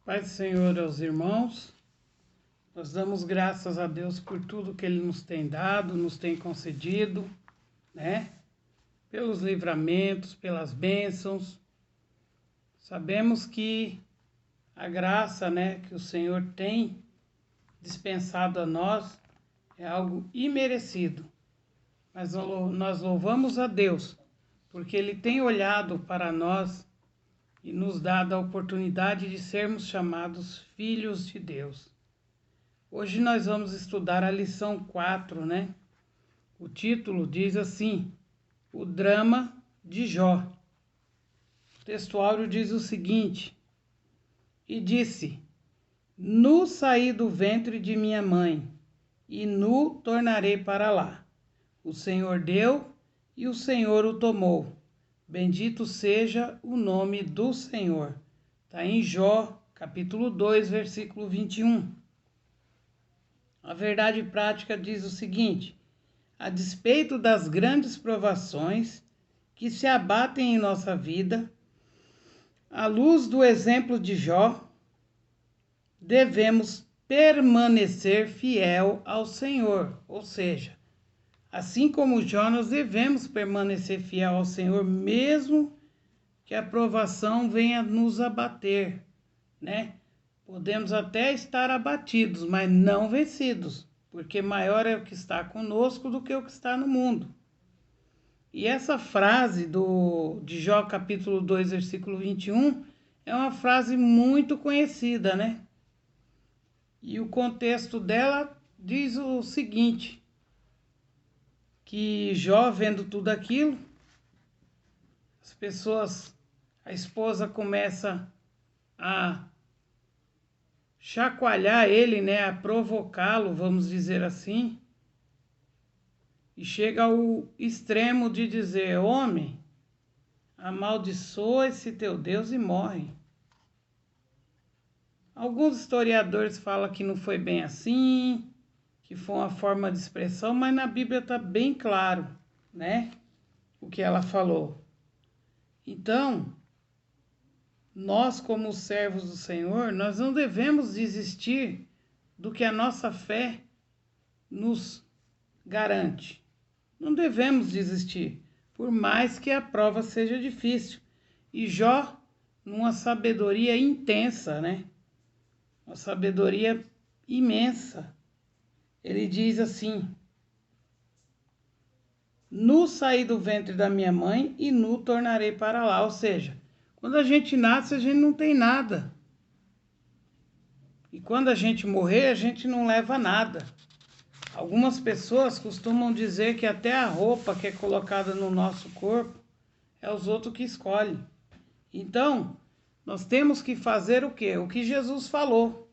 Pai do Senhor aos irmãos, nós damos graças a Deus por tudo que Ele nos tem dado, nos tem concedido, né? Pelos livramentos, pelas bênçãos. Sabemos que a graça, né, que o Senhor tem dispensado a nós é algo imerecido. Mas nós louvamos a Deus, porque Ele tem olhado para nós e nos dado a oportunidade de sermos chamados filhos de Deus. Hoje nós vamos estudar a lição 4, né? O título diz assim: O drama de Jó. O textuário diz o seguinte: E disse: Nu saí do ventre de minha mãe, e nu tornarei para lá. O Senhor deu, e o Senhor o tomou. Bendito seja o nome do Senhor. Está em Jó, capítulo 2, versículo 21. A verdade prática diz o seguinte: a despeito das grandes provações que se abatem em nossa vida, à luz do exemplo de Jó, devemos permanecer fiel ao Senhor. Ou seja, assim como Jó, nós devemos permanecer fiel ao Senhor, mesmo que a provação venha nos abater, né? Podemos até estar abatidos, mas não vencidos, porque maior é o que está conosco do que o que está no mundo. E essa frase de Jó capítulo 2, versículo 21, é uma frase muito conhecida, né? E o contexto dela diz o seguinte: que Jó, vendo tudo aquilo, a esposa começa a chacoalhar ele, né, a provocá-lo, vamos dizer assim, e chega ao extremo de dizer: homem, amaldiçoa esse teu Deus e morre. Alguns historiadores falam que não foi bem assim, que foi uma forma de expressão, mas na Bíblia está bem claro, né, o que ela falou. Então, nós, como servos do Senhor, nós não devemos desistir do que a nossa fé nos garante. Não devemos desistir, por mais que a prova seja difícil. E Jó, numa sabedoria intensa, né? Uma sabedoria imensa, ele diz assim: Nu saí do ventre da minha mãe e nu tornarei para lá. Ou seja, quando a gente nasce, a gente não tem nada. E quando a gente morrer, a gente não leva nada. Algumas pessoas costumam dizer que até a roupa que é colocada no nosso corpo é os outros que escolhem. Então, nós temos que fazer o quê? O que Jesus falou.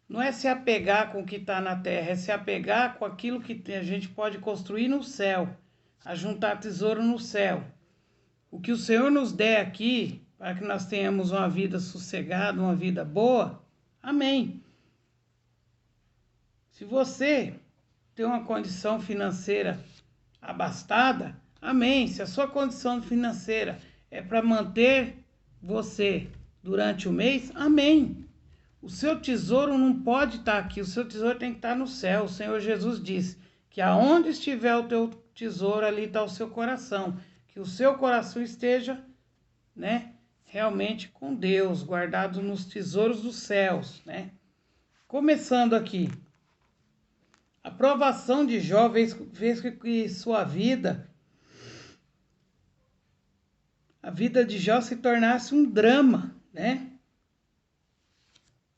Não é se apegar com o que está na terra, é se apegar com aquilo que a gente pode construir no céu, a juntar tesouro no céu. O que o Senhor nos der aqui, para que nós tenhamos uma vida sossegada, uma vida boa, amém. Se você tem uma condição financeira abastada, amém. Se a sua condição financeira é para manter você durante o mês, amém. O seu tesouro não pode estar aqui, o seu tesouro tem que estar no céu. O Senhor Jesus disse que aonde estiver o teu tesouro, ali está o seu coração. Que o seu coração esteja, né, realmente com Deus, guardado nos tesouros dos céus, né? Começando aqui. A provação de Jó fez com que a vida de Jó se tornasse um drama, né?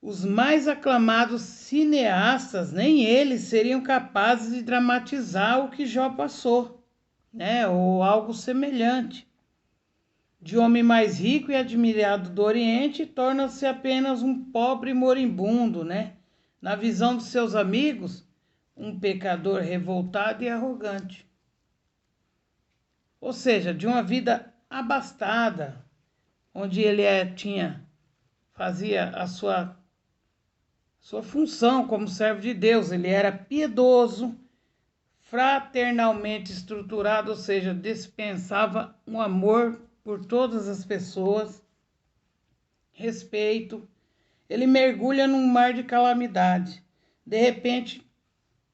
Os mais aclamados cineastas, nem eles seriam capazes de dramatizar o que Jó passou, né? Ou algo semelhante. De homem mais rico e admirado do Oriente, torna-se apenas um pobre moribundo, né? Na visão de seus amigos, um pecador revoltado e arrogante. Ou seja, de uma vida abastada, onde ele fazia a sua função como servo de Deus. Ele era piedoso, fraternalmente estruturado, ou seja, dispensava um amor por todas as pessoas, respeito. ele mergulha num mar de calamidade. De repente,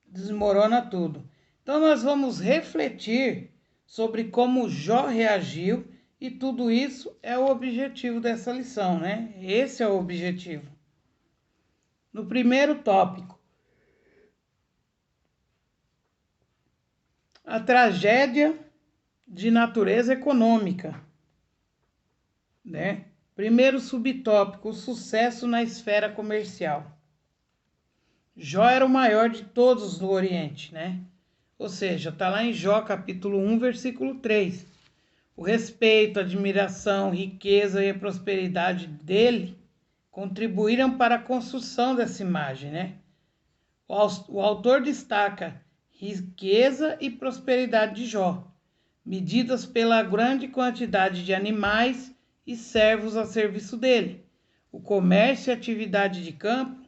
desmorona tudo. Então, nós vamos refletir sobre como Jó reagiu e tudo isso é o objetivo dessa lição, né? Esse é o objetivo. No primeiro tópico, a tragédia de natureza econômica, né? Primeiro subtópico, o sucesso na esfera comercial. Jó era o maior de todos no Oriente, né? Ou seja, está lá em Jó, capítulo 1, versículo 3. O respeito, a admiração, riqueza e a prosperidade dele contribuíram para a construção dessa imagem, né? O autor destaca riqueza e prosperidade de Jó, medidas pela grande quantidade de animais e servos a serviço dele. O comércio e a atividade de campo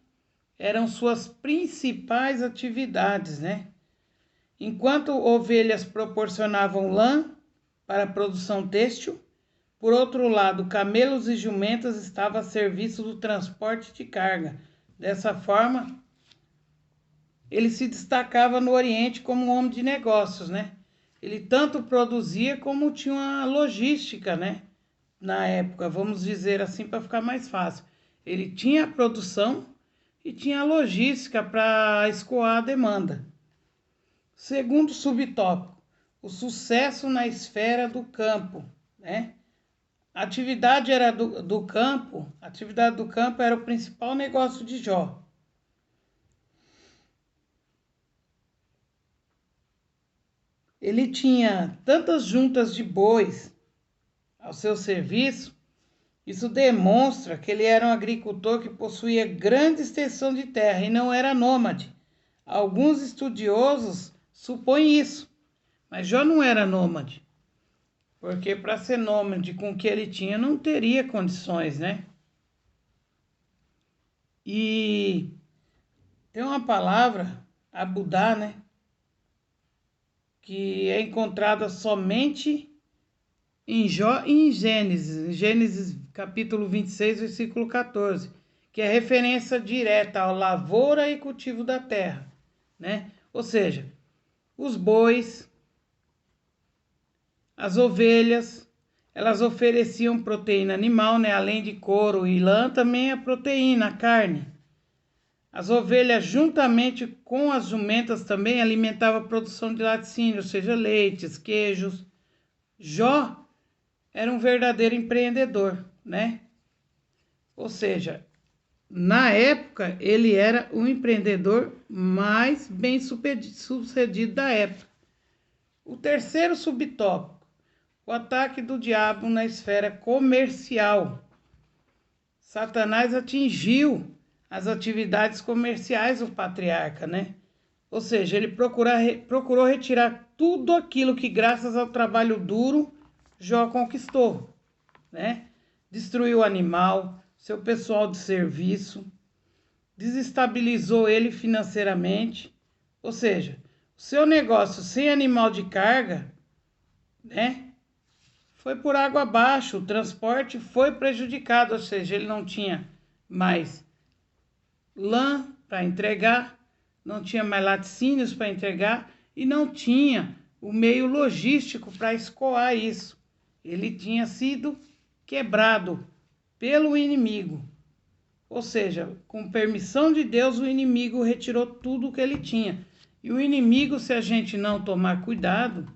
eram suas principais atividades, né? Enquanto ovelhas proporcionavam lã para a produção têxtil, por outro lado, camelos e jumentas estavam a serviço do transporte de carga. Dessa forma, ele se destacava no Oriente como um homem de negócios, né? Ele tanto produzia como tinha uma logística, né? Na época, vamos dizer assim para ficar mais fácil. Ele tinha a produção e tinha a logística para escoar a demanda. Segundo subtópico, o sucesso na esfera do campo, né? A atividade do campo era o principal negócio de Jó. Ele tinha tantas juntas de bois ao seu serviço, isso demonstra que ele era um agricultor que possuía grande extensão de terra e não era nômade. Alguns estudiosos supõem isso, mas Jó não era nômade, porque para ser nômade com o que ele tinha não teria condições, né? E tem uma palavra, abudá, né? Que é encontrada somente em Jó e em Gênesis capítulo 26, versículo 14, que é referência direta ao lavoura e cultivo da terra, né? Ou seja, os bois, as ovelhas, elas ofereciam proteína animal, né? Além de couro e lã, também a proteína, a carne. As ovelhas, juntamente com as jumentas, também alimentavam a produção de laticínio, ou seja, leites, queijos. Jó era um verdadeiro empreendedor, né? Ou seja, na época, ele era o empreendedor mais bem sucedido da época. O terceiro subtópico, o ataque do diabo na esfera comercial. Satanás atingiu as atividades comerciais do patriarca, né? Ou seja, ele procurou retirar tudo aquilo que, graças ao trabalho duro, Jó conquistou, né? Destruiu o animal, seu pessoal de serviço, desestabilizou ele financeiramente. Ou seja, o seu negócio sem animal de carga, né? Foi por água abaixo, o transporte foi prejudicado, ou seja, ele não tinha mais lã para entregar, não tinha mais laticínios para entregar e não tinha o meio logístico para escoar isso. Ele tinha sido quebrado pelo inimigo. Ou seja, com permissão de Deus, o inimigo retirou tudo o que ele tinha. E o inimigo, se a gente não tomar cuidado,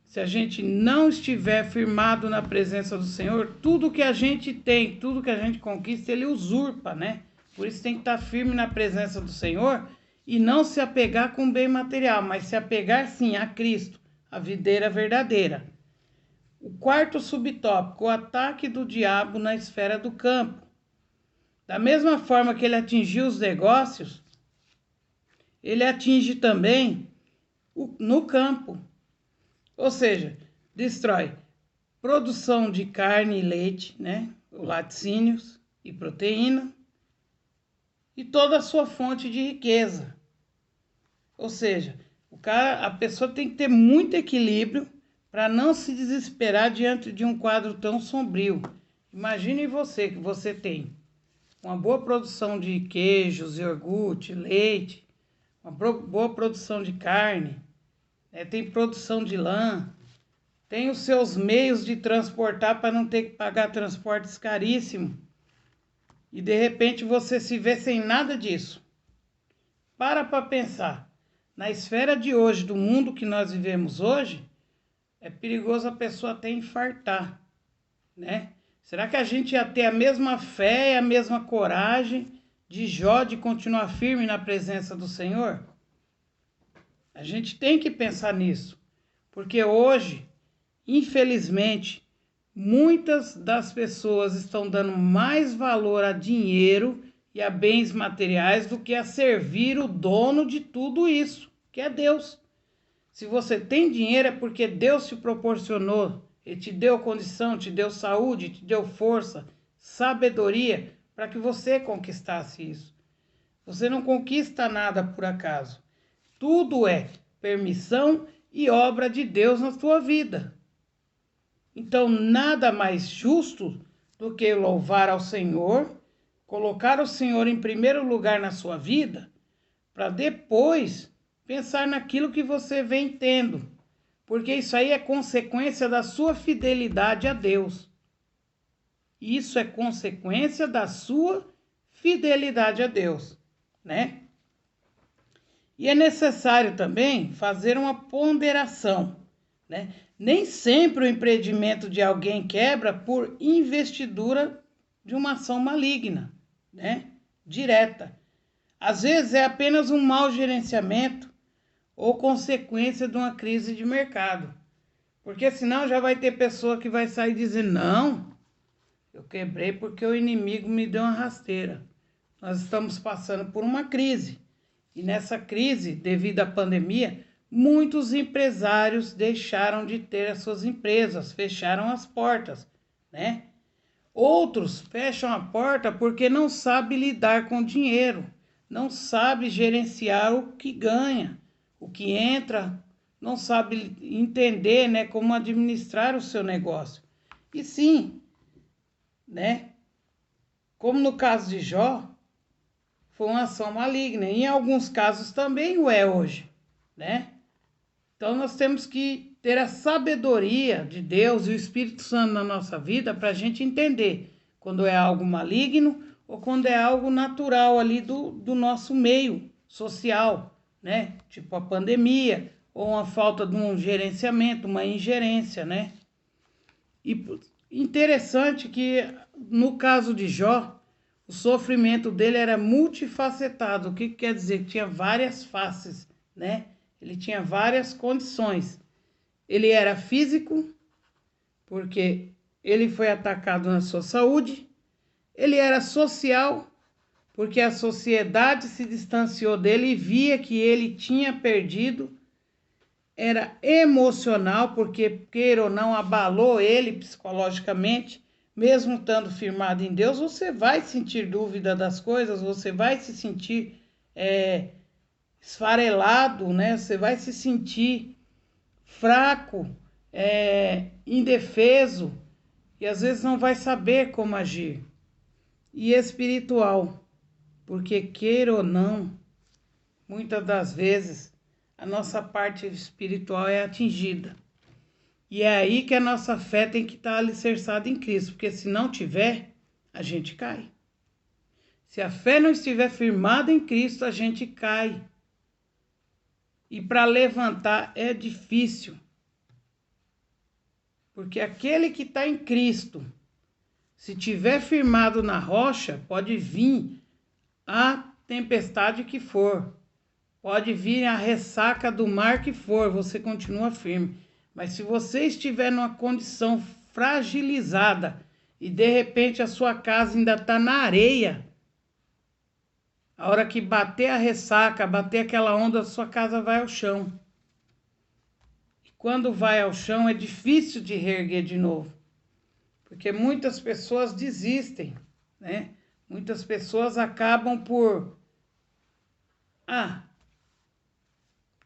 se a gente não estiver firmado na presença do Senhor, tudo que a gente tem, tudo que a gente conquista, ele usurpa, né? Por isso tem que estar firme na presença do Senhor e não se apegar com bem material, mas se apegar sim a Cristo, a videira verdadeira. O quarto subtópico, o ataque do diabo na esfera do campo. Da mesma forma que ele atingiu os negócios, ele atinge também no campo. Ou seja, destrói produção de carne e leite, né? Laticínios e proteína, e toda a sua fonte de riqueza. Ou seja, a pessoa tem que ter muito equilíbrio para não se desesperar diante de um quadro tão sombrio. Imagine você que você tem uma boa produção de queijos, iogurte, leite, uma boa produção de carne, né? Tem produção de lã, tem os seus meios de transportar para não ter que pagar transportes caríssimos. E de repente você se vê sem nada disso. Para pensar. Na esfera de hoje, do mundo que nós vivemos hoje, é perigoso a pessoa até infartar, né? Será que a gente ia ter a mesma fé e a mesma coragem de Jó de continuar firme na presença do Senhor? A gente tem que pensar nisso, porque hoje, infelizmente, muitas das pessoas estão dando mais valor a dinheiro e a bens materiais do que a servir o dono de tudo isso, que é Deus. Se você tem dinheiro é porque Deus te proporcionou, Ele te deu condição, te deu saúde, te deu força, sabedoria para que você conquistasse isso. Você não conquista nada por acaso. Tudo é permissão e obra de Deus na sua vida. Então, nada mais justo do que louvar ao Senhor, colocar o Senhor em primeiro lugar na sua vida, para depois pensar naquilo que você vem tendo, porque isso aí é consequência da sua fidelidade a Deus. Isso é consequência da sua fidelidade a Deus, né? E é necessário também fazer uma ponderação, né? Nem sempre o empreendimento de alguém quebra por investidura de uma ação maligna, né? Direta. Às vezes é apenas um mau gerenciamento ou consequência de uma crise de mercado. Porque senão já vai ter pessoa que vai sair dizendo, não, eu quebrei porque o inimigo me deu uma rasteira. Nós estamos passando por uma crise. E nessa crise, devido à pandemia, muitos empresários deixaram de ter as suas empresas, fecharam as portas, né? Outros fecham a porta porque não sabe lidar com dinheiro, não sabe gerenciar o que ganha, o que entra, não sabe entender, né, como administrar o seu negócio. E sim, né, como no caso de Jó, foi uma ação maligna. Em alguns casos também o é hoje, né? Então nós temos que ter a sabedoria de Deus e o Espírito Santo na nossa vida para a gente entender quando é algo maligno ou quando é algo natural ali do nosso meio social, né? Tipo a pandemia ou uma falta de um gerenciamento, uma ingerência, né? E interessante que no caso de Jó, o sofrimento dele era multifacetado. O que quer dizer? Tinha várias faces, né? Ele tinha várias condições. Ele era físico, porque ele foi atacado na sua saúde. Ele era social, porque a sociedade se distanciou dele e via que ele tinha perdido. Era emocional, porque, queira ou não, abalou ele psicologicamente. Mesmo estando firmado em Deus, você vai sentir dúvida das coisas, você vai se sentir esfarelado, né? Você vai se sentir fraco, indefeso, e às vezes não vai saber como agir. E espiritual, porque queira ou não, muitas das vezes a nossa parte espiritual é atingida. E é aí que a nossa fé tem que estar alicerçada em Cristo, porque se não tiver, a gente cai. Se a fé não estiver firmada em Cristo, a gente cai. E para levantar é difícil. Porque aquele que está em Cristo, se tiver firmado na rocha, pode vir a tempestade que for, pode vir a ressaca do mar que for, você continua firme. Mas se você estiver numa condição fragilizada e de repente a sua casa ainda está na areia, a hora que bater a ressaca, bater aquela onda, a sua casa vai ao chão. E quando vai ao chão é difícil de reerguer de novo, porque muitas pessoas desistem, né? Muitas pessoas acabam por...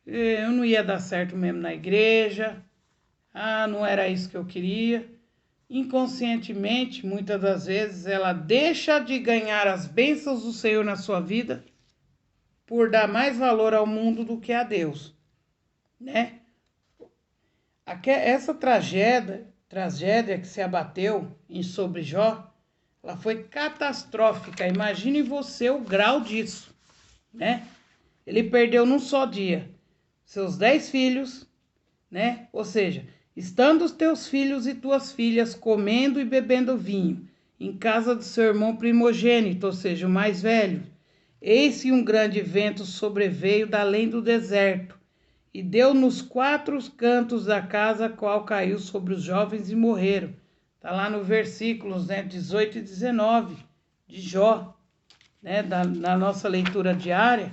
eu não ia dar certo mesmo na igreja, não era isso que eu queria. inconscientemente, muitas das vezes, ela deixa de ganhar as bênçãos do Senhor na sua vida por dar mais valor ao mundo do que a Deus, né? Essa tragédia que se abateu sobre Jó, ela foi catastrófica. Imagine você o grau disso, né? Ele perdeu num só dia seus 10 filhos, né? Ou seja, estando os teus filhos e tuas filhas comendo e bebendo vinho em casa do seu irmão primogênito, ou seja, o mais velho, eis que um grande vento sobreveio da além do deserto e deu nos 4 cantos da casa, qual caiu sobre os jovens e morreram. Está lá no versículos, né, 18 e 19 de Jó, né, na nossa leitura diária.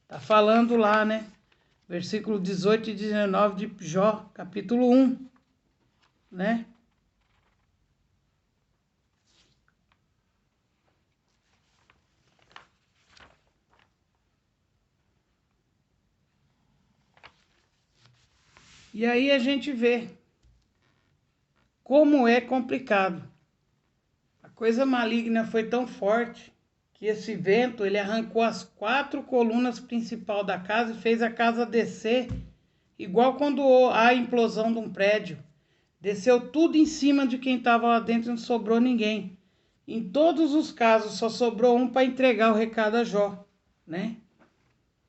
Está falando lá, né? Versículo 18 e 19 de Jó, capítulo 1, né? E aí a gente vê como é complicado. A coisa maligna foi tão forte que esse vento, ele arrancou as 4 colunas principais da casa e fez a casa descer, igual quando há a implosão de um prédio. Desceu tudo em cima de quem estava lá dentro e não sobrou ninguém. Em todos os casos, só sobrou um para entregar o recado a Jó, né?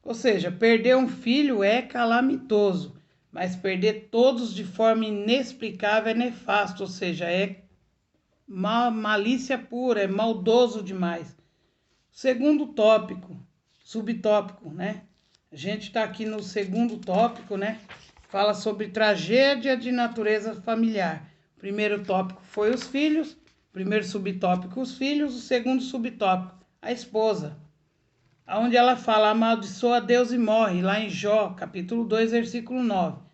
Ou seja, perder um filho é calamitoso, mas perder todos de forma inexplicável é nefasto, ou seja, é malícia pura, é maldoso demais. Segundo tópico, subtópico, né? A gente está aqui no segundo tópico, né? Fala sobre tragédia de natureza familiar. O primeiro tópico foi os filhos, o primeiro subtópico os filhos, o segundo subtópico a esposa. Onde ela fala, amaldiçoa Deus e morre, lá em Jó, capítulo 2, versículo 9.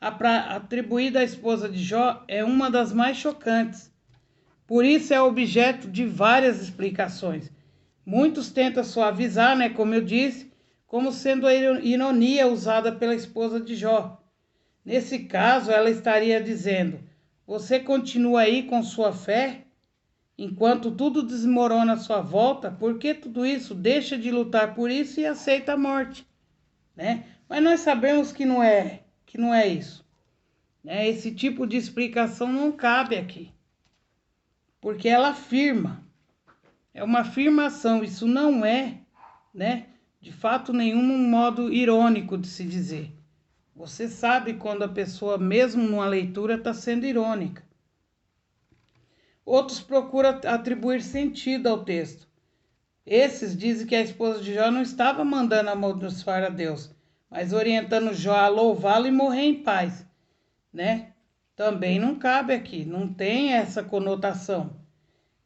Atribuída à esposa de Jó é uma das mais chocantes. Por isso é objeto de várias explicações. Muitos tentam suavizar, né, como eu disse, como sendo a ironia usada pela esposa de Jó. Nesse caso, ela estaria dizendo, você continua aí com sua fé? Enquanto tudo desmorona à sua volta, por que tudo isso? Deixa de lutar por isso e aceita a morte, né? Mas nós sabemos que não é isso, né? Esse tipo de explicação não cabe aqui, porque ela afirma, é uma afirmação, isso não é, né, de fato nenhum modo irônico de se dizer. Você sabe quando a pessoa, mesmo numa leitura, está sendo irônica. Outros procuram atribuir sentido ao texto. Esses dizem que a esposa de Jó não estava mandando amaldiçoar a Deus, mas orientando Jó a louvá-lo e morrer em paz, né? Também não cabe aqui, não tem essa conotação.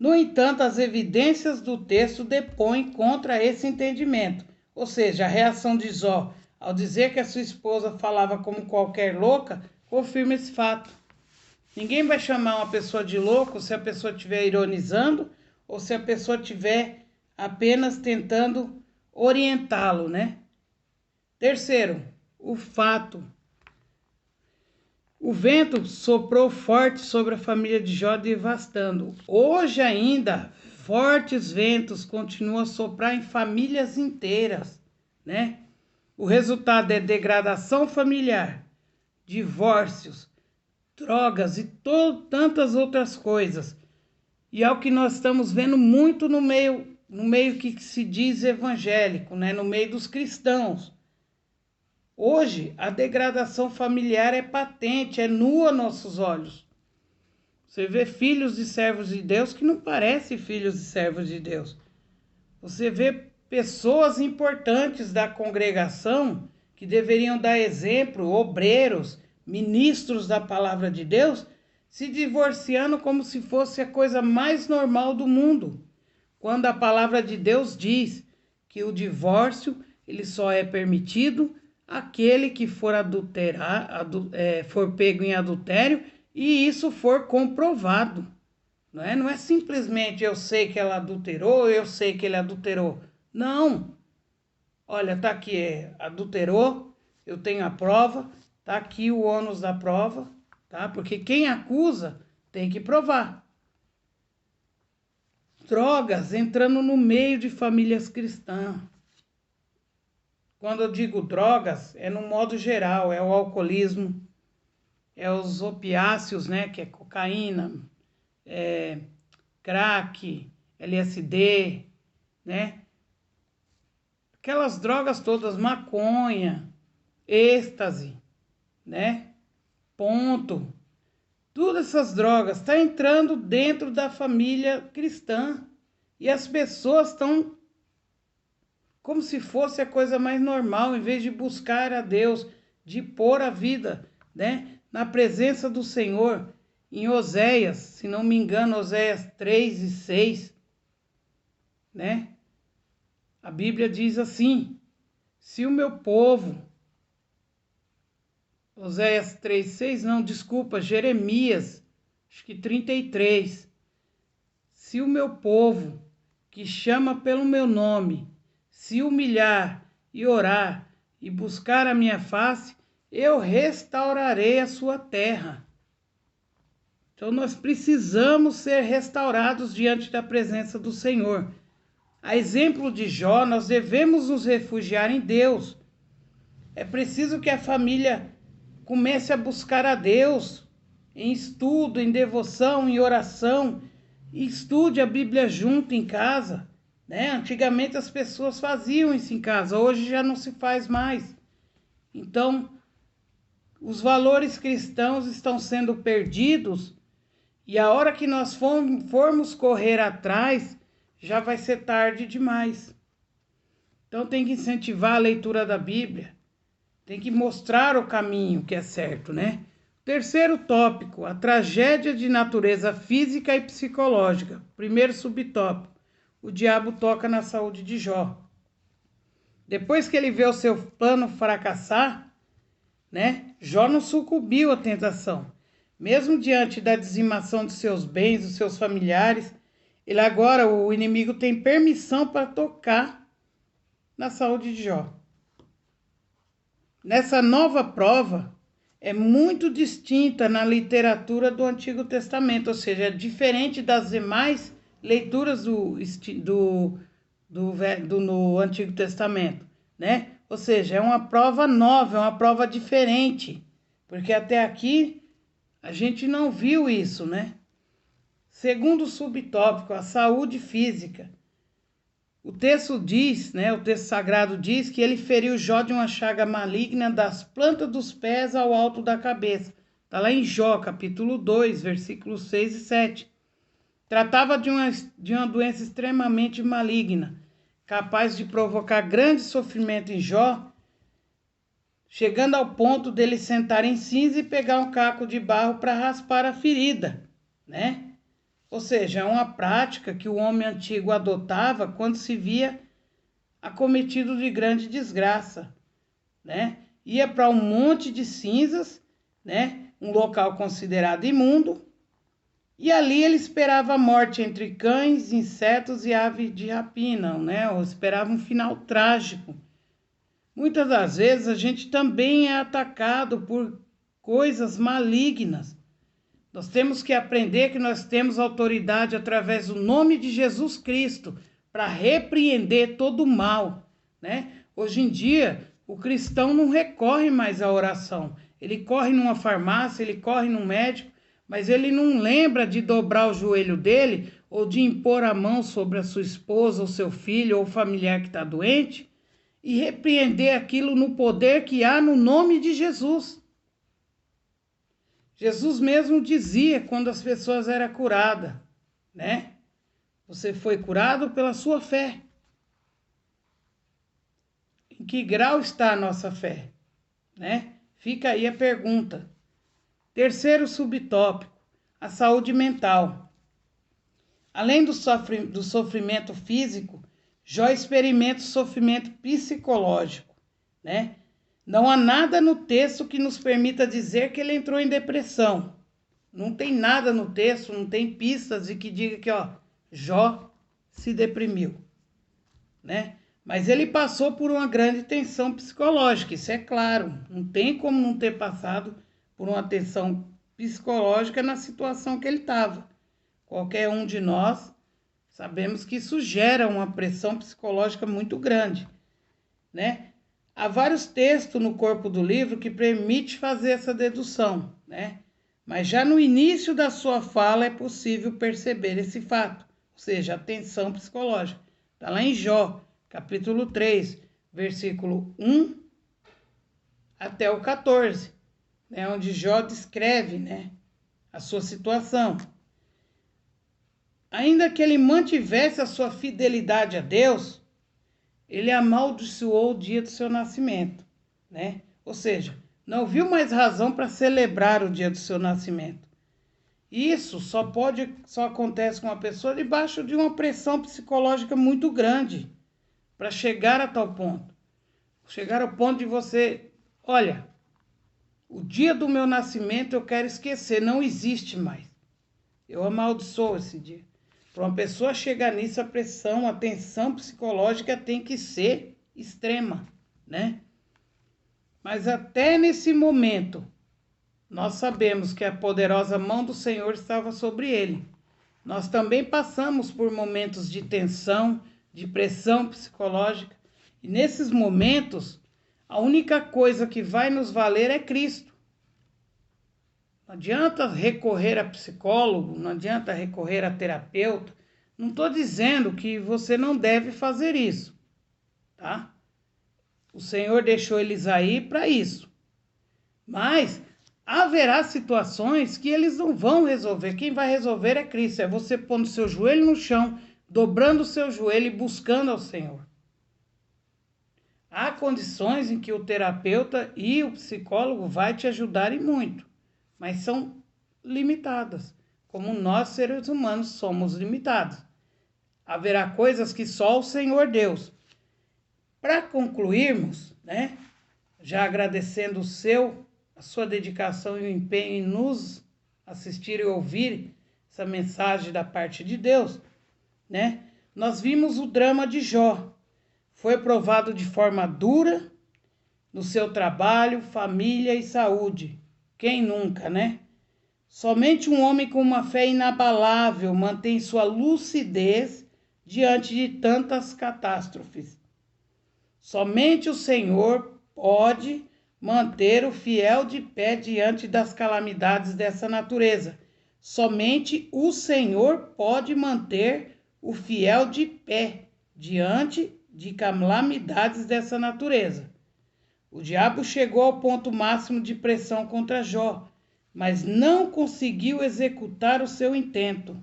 No entanto, as evidências do texto depõem contra esse entendimento, ou seja, a reação de Jó ao dizer que a sua esposa falava como qualquer louca, confirma esse fato. Ninguém vai chamar uma pessoa de louco se a pessoa estiver ironizando ou se a pessoa estiver apenas tentando orientá-lo, né? Terceiro, o fato. O vento soprou forte sobre a família de Jó, devastando. Hoje ainda, fortes ventos continuam a soprar em famílias inteiras, né? O resultado é degradação familiar, divórcios, drogas e tantas outras coisas. E é o que nós estamos vendo muito no meio que se diz evangélico, né? No meio dos cristãos. Hoje, a degradação familiar é patente, é nua aos nossos olhos. Você vê filhos de servos de Deus que não parecem filhos de servos de Deus. Você vê pessoas importantes da congregação que deveriam dar exemplo, obreiros, ministros da palavra de Deus, se divorciando como se fosse a coisa mais normal do mundo. Quando a palavra de Deus diz que o divórcio ele só é permitido aquele que for for pego em adultério e isso for comprovado. Não é simplesmente eu sei que ela adulterou, eu sei que ele adulterou. Não. Olha, tá aqui, adulterou, eu tenho a prova, tá aqui o ônus da prova, tá? Porque quem acusa Tem que provar. Drogas entrando no meio de famílias cristãs. Quando eu digo drogas, é no modo geral, é o alcoolismo, é os opiáceos, né, que é cocaína, crack, LSD, né? Aquelas drogas todas, maconha, êxtase, né? Ponto. Todas essas drogas estão entrando dentro da família cristã e as pessoas estão como se fosse a coisa mais normal, em vez de buscar a Deus, de pôr a vida, né, na presença do Senhor. Em Oséias, se não me engano, Oséias 3:6, né? A Bíblia diz assim: se o meu povo, Oséias 3:6, não, desculpa, Jeremias, acho que 33, se o meu povo, que chama pelo meu nome, se humilhar e orar e buscar a minha face, eu restaurarei a sua terra. Então nós precisamos ser restaurados diante da presença do Senhor. A exemplo de Jó, nós devemos nos refugiar em Deus. É preciso que a família comece a buscar a Deus em estudo, em devoção, em oração. E estude a Bíblia junto em casa, né? Antigamente as pessoas faziam isso em casa, hoje já não se faz mais. Então, os valores cristãos estão sendo perdidos e a hora que nós formos correr atrás, já vai ser tarde demais. Então tem que incentivar a leitura da Bíblia, tem que mostrar o caminho que é certo, né? Terceiro tópico, a tragédia de natureza física e psicológica. Primeiro subtópico, o diabo toca na saúde de Jó. Depois que ele vê o seu plano fracassar, né? Jó não sucumbiu à tentação. Mesmo diante da dizimação de seus bens, dos seus familiares, ele agora, o inimigo tem permissão para tocar na saúde de Jó. Nessa nova prova, é muito distinta na literatura do Antigo Testamento, ou seja, é diferente das demais leituras no Antigo Testamento, né? Ou seja, é uma prova nova, é uma prova diferente, porque até aqui a gente não viu isso, né? Segundo subtópico, a saúde física. O texto diz, né, o texto sagrado diz que ele feriu Jó de uma chaga maligna das plantas dos pés ao alto da cabeça. Está lá em Jó, capítulo 2, versículos 6 e 7. Tratava de uma doença extremamente maligna, capaz de provocar grande sofrimento em Jó, chegando ao ponto dele sentar em cinza e pegar um caco de barro para raspar a ferida, né? Ou seja, é uma prática que o homem antigo adotava quando se via acometido de grande desgraça, né? Ia para um monte de cinzas, né? Um local considerado imundo, e ali ele esperava a morte entre cães, insetos e aves de rapina, né? Ou esperava um final trágico. Muitas das vezes a gente também é atacado por coisas malignas. Nós temos que aprender que nós temos autoridade através do nome de Jesus Cristo para repreender todo o mal, né? Hoje em dia, o cristão não recorre mais à oração. Ele corre numa farmácia, ele corre num médico, mas ele não lembra de dobrar o joelho dele ou de impor a mão sobre a sua esposa, ou seu filho, ou familiar que está doente e repreender aquilo no poder que há no nome de Jesus. Jesus mesmo dizia quando as pessoas eram curadas, né? Você foi curado pela sua fé. Em que grau está a nossa fé, né? Fica aí a pergunta. Terceiro subtópico, a saúde mental. Além do sofrimento físico, Jó experimenta o sofrimento psicológico, né? Não há nada no texto que nos permita dizer que ele entrou em depressão. Não tem nada no texto, não tem pistas de que diga que, Jó se deprimiu, né? Mas ele passou por uma grande tensão psicológica, isso é claro. Não tem como não ter passado por uma tensão psicológica na situação que ele estava. Qualquer um de nós sabemos que isso gera uma pressão psicológica muito grande, né? Há vários textos no corpo do livro que permite fazer essa dedução, né? Mas já no início da sua fala é possível perceber esse fato, ou seja, a tensão psicológica. Está lá em Jó, capítulo 3, versículo 1 até o 14, né? Onde Jó descreve, né, a sua situação. Ainda que ele mantivesse a sua fidelidade a Deus, ele amaldiçoou o dia do seu nascimento, né? Ou seja, não viu mais razão para celebrar o dia do seu nascimento. Isso só acontece com uma pessoa debaixo de uma pressão psicológica muito grande para chegar a tal ponto. Chegar ao ponto de você, olha, o dia do meu nascimento eu quero esquecer, não existe mais. Eu amaldiçoo esse dia. Para uma pessoa chegar nisso, a pressão, a tensão psicológica tem que ser extrema, né? Mas até nesse momento, nós sabemos que a poderosa mão do Senhor estava sobre ele. Nós também passamos por momentos de tensão, de pressão psicológica. E nesses momentos, a única coisa que vai nos valer é Cristo. Não adianta recorrer a psicólogo, não adianta recorrer a terapeuta. Não estou dizendo que você não deve fazer isso, tá? O Senhor deixou eles aí para isso. Mas haverá situações que eles não vão resolver. Quem vai resolver é Cristo. É você pondo seu joelho no chão, dobrando o seu joelho e buscando ao Senhor. Há condições em que o terapeuta e o psicólogo vai te ajudar e muito, mas são limitadas, como nós seres humanos somos limitados. Haverá coisas que só o Senhor Deus. Para concluirmos, né, já agradecendo a sua dedicação e o empenho em nos assistir e ouvir essa mensagem da parte de Deus, né, nós vimos o drama de Jó. Foi provado de forma dura no seu trabalho, família e saúde. Quem nunca, né? Somente um homem com uma fé inabalável mantém sua lucidez diante de tantas catástrofes. Somente o Senhor pode manter o fiel de pé diante das calamidades dessa natureza. Somente o Senhor pode manter o fiel de pé diante de calamidades dessa natureza. O diabo chegou ao ponto máximo de pressão contra Jó, mas não conseguiu executar o seu intento.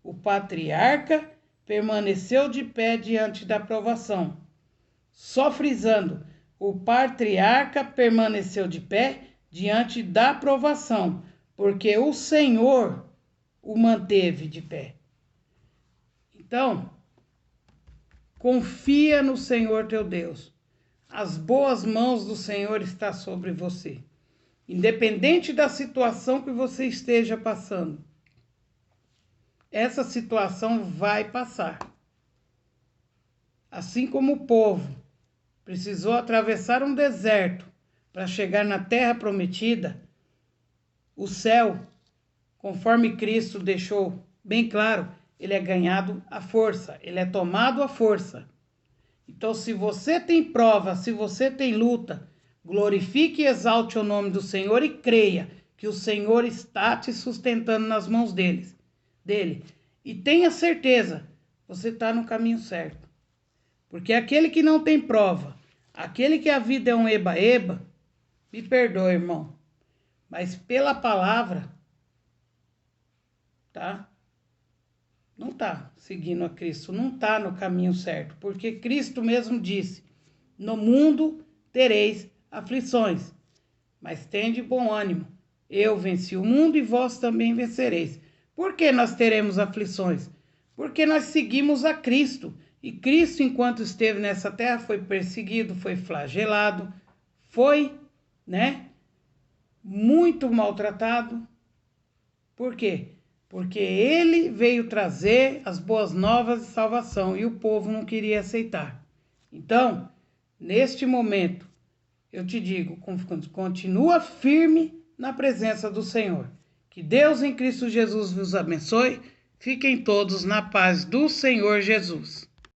O patriarca permaneceu de pé diante da provação. Só frisando, o patriarca permaneceu de pé diante da provação, porque o Senhor o manteve de pé. Então, confia no Senhor teu Deus. As boas mãos do Senhor estão sobre você. Independente da situação que você esteja passando, essa situação vai passar. Assim como o povo precisou atravessar um deserto para chegar na terra prometida, o céu, conforme Cristo deixou bem claro, ele é ganhado à força, ele é tomado à força. Então, se você tem prova, se você tem luta, glorifique e exalte o nome do Senhor e creia que o Senhor está te sustentando nas mãos dele. E tenha certeza, você está no caminho certo. Porque aquele que não tem prova, aquele que a vida é um eba-eba, me perdoe, irmão, mas pela palavra, tá? Não está seguindo a Cristo, não está no caminho certo, porque Cristo mesmo disse, no mundo tereis aflições, mas tende bom ânimo, eu venci o mundo e vós também vencereis. Por que nós teremos aflições? Porque nós seguimos a Cristo, e Cristo, enquanto esteve nessa terra, foi perseguido, foi flagelado, foi, muito maltratado. Por quê? Porque ele veio trazer as boas novas de salvação e o povo não queria aceitar. Então, neste momento, eu te digo, continua firme na presença do Senhor. Que Deus em Cristo Jesus vos abençoe. Fiquem todos na paz do Senhor Jesus.